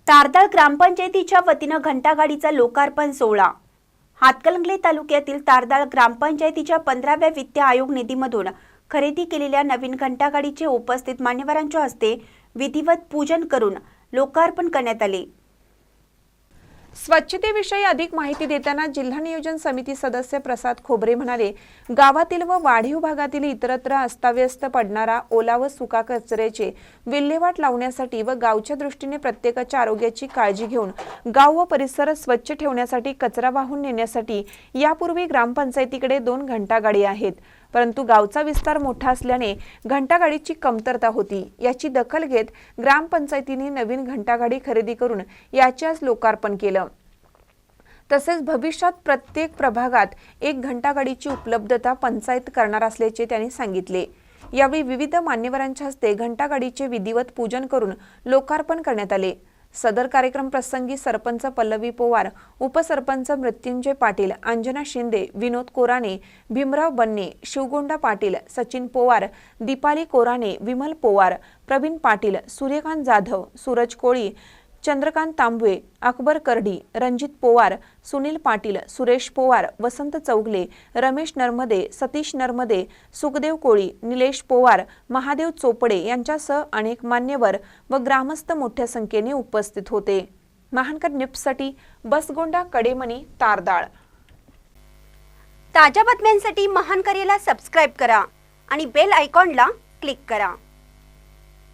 तारदाळ ग्रामपंचायतीच्या वतीनं घंटागाडीचा लोकार्पण सोहळा। हातकणंगले तालुक्यातील तारदाळ ग्रामपंचायतीच्या 15व्या वित्त आयोग निधीमधून खरेदी केलेल्या नवीन घंटागाडीचे उपस्थित मान्यवरांच्या हस्ते विधिवत पूजन करून लोकार्पण करण्यात आले। स्वच्छतेविषयी अधिक माहिती देताना जिल्हा नियोजन समिती सदस्य प्रसाद खोबरे म्हणाले, गावातील व वाढीव भागातील इतरत्र अस्ताव्यस्त पडणारा ओला व सुका कचऱ्याचे विल्हेवाट लावण्यासाठी व गावच्या दृष्टीने प्रत्येकाच्या आरोग्याची काळजी घेऊन गाव व परिसर स्वच्छ ठेवण्यासाठी कचरा वाहून नेण्यासाठी यापूर्वी ग्रामपंचायतीकडे 2 घंटागाडी आहेत, परंतु गावचा विस्तार मोठा असल्याने घंटागाडीची कमतरता होती। याची दखल घेत ग्रामपंचायतीने नवीन घंटागाडी खरेदी करून याचे आज लोकार्पण केलं। तसेच भविष्यात प्रत्येक प्रभागात 1 घंटागाडीची उपलब्धता पंचायत करणार असल्याचे त्यांनी सांगितले। यावेळी विविध मान्यवरांच्या हस्ते घंटागाडीचे विधिवत पूजन करून लोकार्पण करण्यात आले। सदर कार्यक्रम प्रसंगी सरपंच पल्लवी पोवार, उपसरपंच मृत्युंजय पाटील, अंजना शिंदे, विनोद कोराणे, भीमराव बन्ने, शिवगोंडा पाटील, सचिन पोवार, दीपाली कोराणे, विमल पोवार, प्रवीण पाटील, सूर्यकांत जाधव, सूरज कोळी, चंद्रकांत तांबवे, अकबर करडी, रणजित पोवार, सुनील पाटील, सुरेश पोवार, वसंत चौगले, रमेश नरमदे, सतीश नरमदे, सुखदेव कोळी, निलेश पोवार, महादेव चोपडे यांच्यासह अनेक मान्यवर व ग्रामस्थ मोठ्या संख्येने उपस्थित होते। महानकर न्यूजसाठी बसगोंडा कडेमणी, तारदाळ। ताज्या बातम्यांसाठी महानकरेला सबस्क्राइब करा आणि बेल आयकॉनला क्लिक करा।